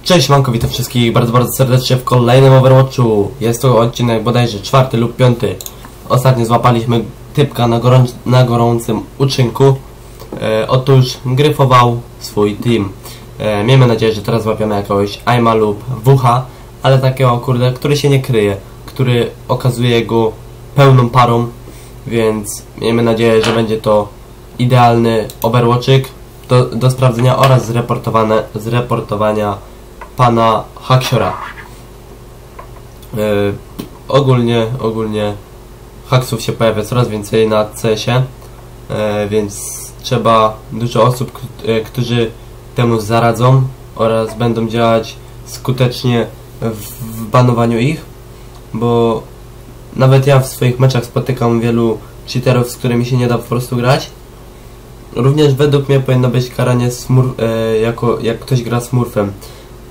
Cześć manko, witam wszystkich bardzo serdecznie w kolejnym Overwatchu. Jest to odcinek bodajże 4. lub 5. Ostatnio złapaliśmy typka na gorącym uczynku. Otóż gryfował swój team. Miejmy nadzieję, że teraz złapiemy jakiegoś Aima lub WH, ale takiego kurde, który się nie kryje, który okazuje go pełną parą, więc miejmy nadzieję, że będzie to idealny Overwatchik do sprawdzenia oraz zreportowania pana Haksiora. Ogólnie haksów się pojawia coraz więcej na CS-ie, więc trzeba dużo osób, którzy temu zaradzą oraz będą działać skutecznie w banowaniu ich, bo nawet ja w swoich meczach spotykam wielu cheaterów, z którymi się nie da po prostu grać. Również według mnie powinno być karanie jak ktoś gra smurfem,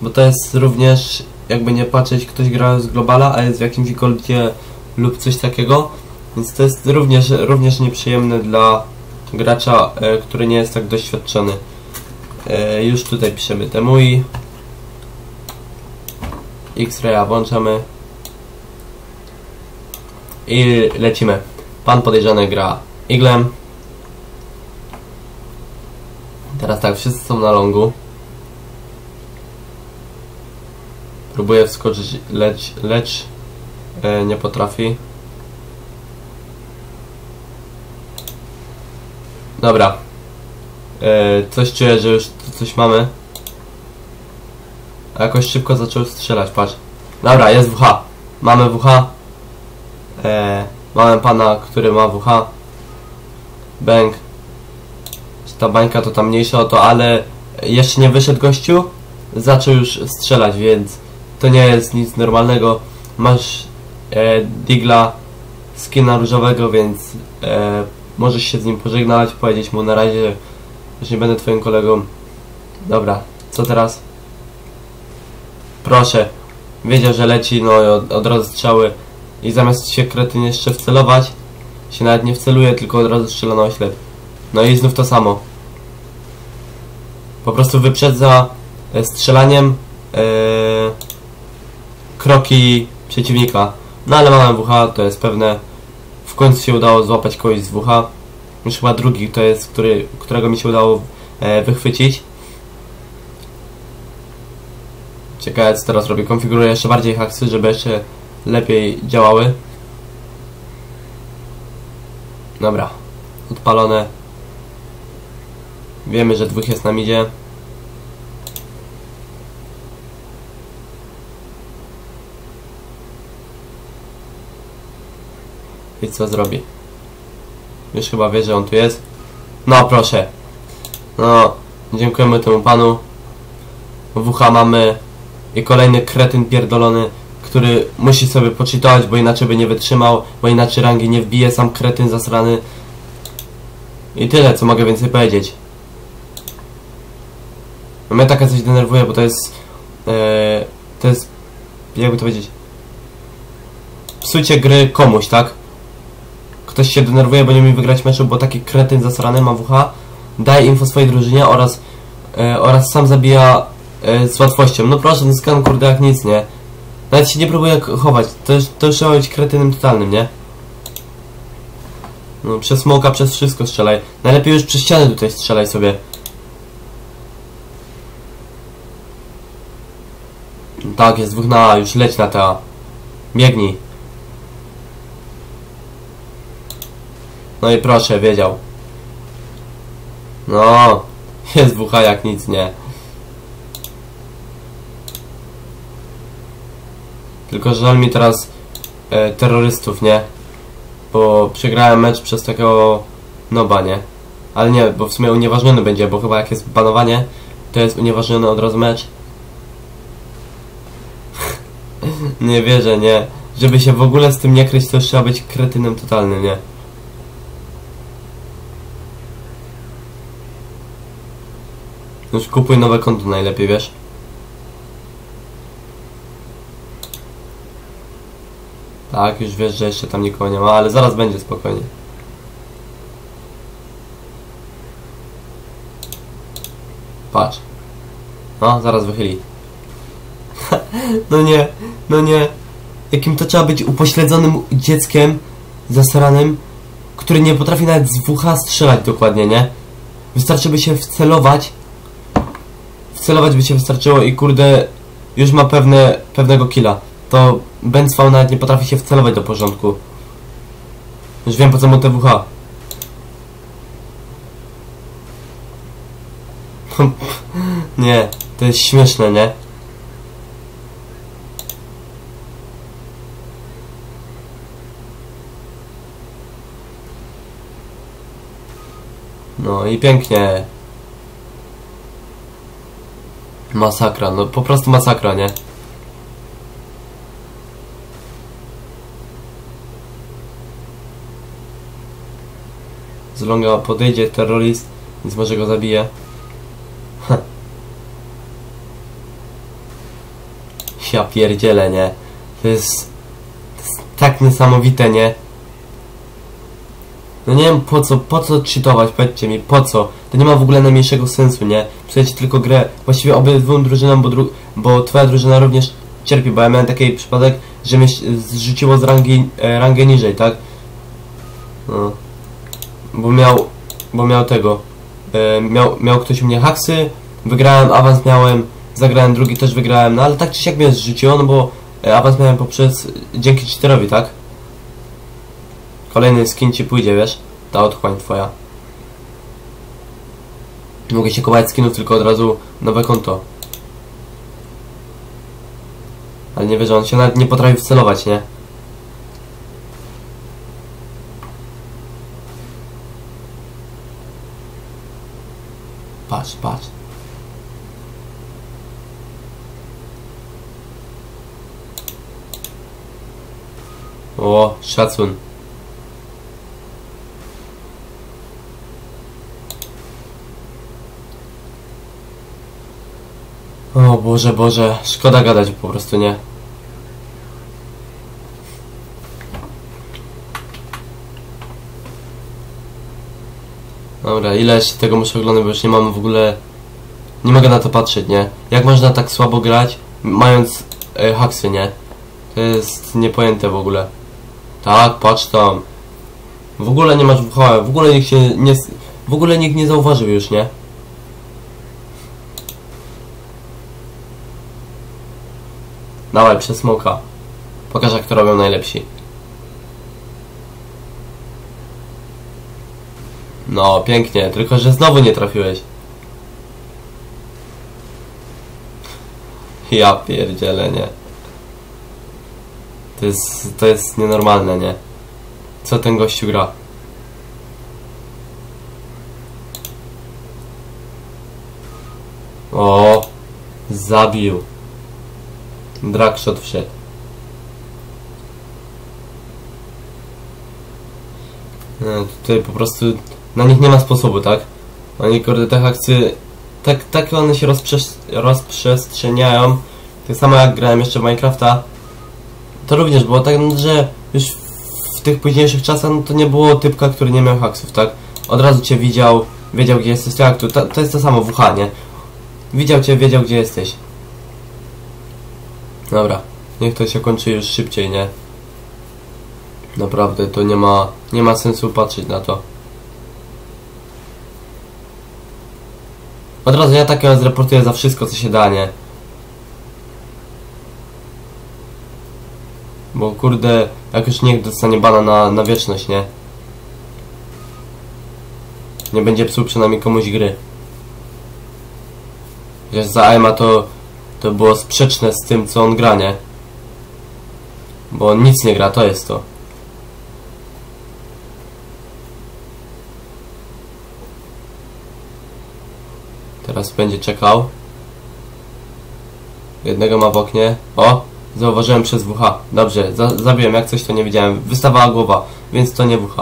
bo to jest również, jakby nie patrzeć, ktoś gra z globala, a jest w jakimś goldzie lub coś takiego, więc to jest również nieprzyjemne dla gracza, który nie jest tak doświadczony. Już tutaj piszemy temui, X-raya włączamy i lecimy. Pan podejrzany gra Iglem. Teraz tak, wszyscy są na longu. Próbuję wskoczyć, lecz nie potrafi. Dobra. Coś czuję, że już coś mamy. A jakoś szybko zaczął strzelać, patrz. Dobra, jest WH. Mamy WH. Mamy pana, który ma WH. Bang. Ta bańka to tam mniejsza o to, ale jeszcze nie wyszedł gościu. Zaczął już strzelać, więc to nie jest nic normalnego. Masz Digla, skina różowego, więc możesz się z nim pożegnać, powiedzieć mu na razie, że nie będę twoim kolegą. Dobra, co teraz? Proszę. Wiedział, że leci, no i od razu strzały. I zamiast się kretyn jeszcze wcelować, się nawet nie wceluje, tylko od razu strzela na oślep. No i znów to samo. Po prostu wyprzedza strzelaniem kroki przeciwnika. No ale mamy WH, to jest pewne. W końcu się udało złapać kogoś z WH. Już chyba drugi to jest, którego mi się udało wychwycić. Ciekawe co teraz robię. Konfiguruję jeszcze bardziej haksy, żeby jeszcze lepiej działały. Dobra. Odpalone. Wiemy, że dwóch jest na midzie. I co zrobi? Już chyba wie, że on tu jest. No proszę. No, dziękujemy temu panu. WH mamy. I kolejny kretyn pierdolony, który musi sobie poczytać, bo inaczej by nie wytrzymał, bo inaczej rangi nie wbije, sam kretyn zasrany. I tyle, co mogę więcej powiedzieć. Mnie taka coś denerwuje, bo to jest jakby to powiedzieć, psucie gry komuś, tak? Ktoś się denerwuje, bo nie umie wygrać meczu, bo taki kretyn zasrany ma WH, daje info swojej drużynie oraz sam zabija z łatwością. No proszę, no skan kurde jak nic, nie? Nawet się nie próbuje chować, to już trzeba być kretynem totalnym, nie? No przez smoka, przez wszystko strzelaj. Najlepiej już przez ścianę tutaj strzelaj sobie. Tak, jest dwóch na A, już leć na ta. Biegnij. No i proszę, wiedział. No, jest WH jak nic, nie. Tylko żal mi teraz terrorystów, nie? Bo przegrałem mecz przez takiego noba, nie? Ale nie, bo w sumie unieważniony będzie, bo chyba jak jest banowanie, to jest unieważniony od razu mecz. Nie wierzę, nie. Żeby się w ogóle z tym nie kryć, to już trzeba być kretynem totalnym, nie? Już kupuj nowe konto najlepiej, wiesz? Tak, już wiesz, że jeszcze tam nikogo nie ma, ale zaraz będzie spokojnie. Patrz. No, zaraz wychyli. No nie, no nie. Jakim to trzeba być upośledzonym dzieckiem zasranym, który nie potrafi nawet z WH strzelać dokładnie, nie? Wystarczy by się wcelować. Wcelować by się wystarczyło i kurde, już ma pewnego killa. To Benzwał nawet nie potrafi się wcelować do porządku. Już wiem, po co mu te WH. Nie, to jest śmieszne, nie? No i pięknie. Masakra, no po prostu masakra, nie? Z longa podejdzie terroryst, więc może go zabije. Ja pierdzielę, nie? To jest tak niesamowite, nie? No nie wiem po co cheatować, powiedzcie mi, po co? To nie ma w ogóle najmniejszego sensu, nie? Psujecie tylko grę, właściwie obydwu drużynom, bo twoja drużyna również cierpi, bo ja miałem taki przypadek, że mnie zrzuciło z rangę niżej, tak? No. Bo miał tego, miał ktoś u mnie haksy, wygrałem, awans miałem, zagrałem drugi, też wygrałem, no ale tak czy siak mnie zrzuciło, no bo awans miałem dzięki cheaterowi, tak? Kolejny skin ci pójdzie, wiesz? Ta otchłań twoja. Mogę się kupować skinów, tylko od razu nowe konto. Ale nie wiesz, że on się nawet nie potrafi wcelować, nie? Patrz, patrz. O, szacun. O Boże, Boże, szkoda gadać po prostu, nie? Dobra, ile jeszcze tego muszę oglądać, bo już nie mam w ogóle... Nie mogę na to patrzeć, nie? Jak można tak słabo grać, mając haksy, nie? To jest niepojęte w ogóle. Tak, patrz tam. W ogóle nie masz WH, w ogóle nikt się nie... W ogóle nikt nie zauważył już, nie? Dawaj, przez smoka. Pokaż, jak to robią najlepsi. No, pięknie, tylko że znowu nie trafiłeś. Ja pierdzielę, nie. To jest nienormalne, nie? Co ten gościu gra? O, zabił. Dragshot wszedł. Tutaj po prostu na nich nie ma sposobu, tak? Oni kurde te akcje tak one się rozprzestrzeniają. Tak samo jak grałem jeszcze w Minecrafta, to również było tak, że już w tych późniejszych czasach no to nie było typka, który nie miał haksów, tak? Od razu cię wiedział gdzie jesteś, tak? To jest to samo WH, nie? Widział cię, wiedział gdzie jesteś. Dobra, niech to się kończy już szybciej, nie? Naprawdę, to nie ma sensu patrzeć na to. Od razu ja tak zreportuję za wszystko, co się da, nie? Bo kurde, jak już niech dostanie bana na wieczność, nie? Nie będzie psuł przynajmniej komuś gry. Chociaż za Aima to było sprzeczne z tym, co on gra, nie? Bo on nic nie gra, to jest to. Teraz będzie czekał. Jednego ma w oknie. O! Zauważyłem przez WH. Dobrze, zabiłem, jak coś to nie widziałem. Wystawała głowa, więc to nie WH.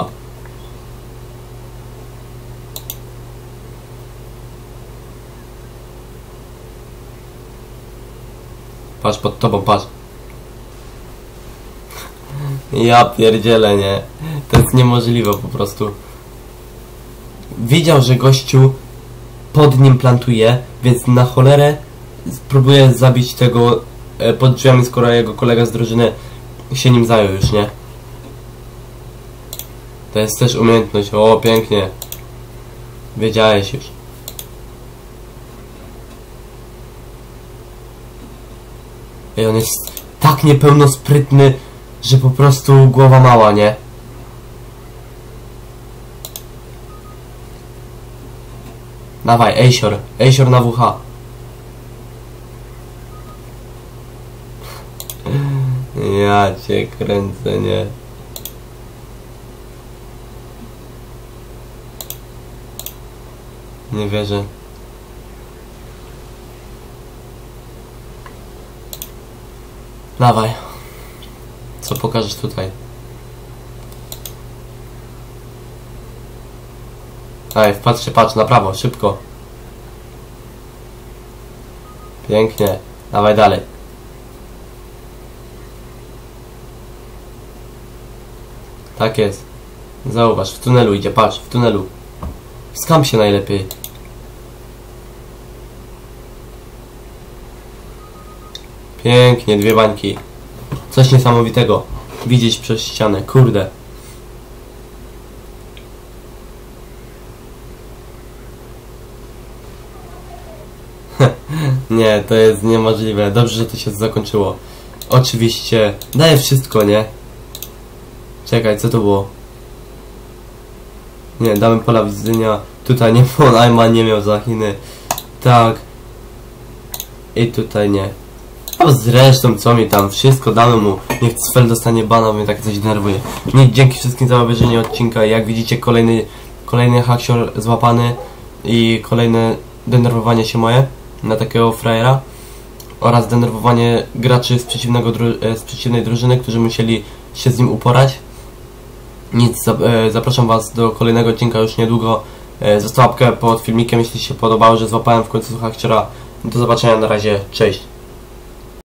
Patrz pod tobą, patrz. Ja pierdzielę, nie. To jest niemożliwe po prostu. Widział, że gościu pod nim plantuje, więc na cholerę spróbuję zabić tego pod drzwiami, skoro jego kolega z drużyny się nim zajął już, nie? To jest też umiejętność. O, pięknie. Wiedziałeś już. I on jest tak niepełnosprytny, że po prostu głowa mała, nie? Dawaj, Ejsior. Ejsior na WH. Ja cię kręcę, nie? Nie wierzę. Dawaj. Co pokażesz tutaj? Daj, wpatrz się, patrz, na prawo, szybko. Pięknie. Dawaj dalej. Tak jest. Zauważ, w tunelu idzie, patrz, w tunelu. Skam się najlepiej. Pięknie, 2 bańki. Coś niesamowitego. Widzieć przez ścianę, kurde. Nie, to jest niemożliwe. Dobrze, że to się zakończyło. Oczywiście. Daję wszystko, nie? Czekaj, co to było? Nie, damy pola widzenia. Tutaj nie, bo Ayman nie miał Zachiny. Tak. I tutaj nie. A zresztą, co mi tam? Wszystko damy mu. Niech Svel dostanie bana, bo mnie tak coś denerwuje. Nie, dzięki wszystkim za obejrzenie odcinka. Jak widzicie, kolejny haksior złapany. I kolejne denerwowanie się moje na takiego frajera. Oraz denerwowanie graczy z przeciwnej drużyny, którzy musieli się z nim uporać. Nic, zapraszam was do kolejnego odcinka już niedługo. Zostaw łapkę pod filmikiem, jeśli się podobało, że złapałem w końcu haksiora. Do zobaczenia, na razie, cześć.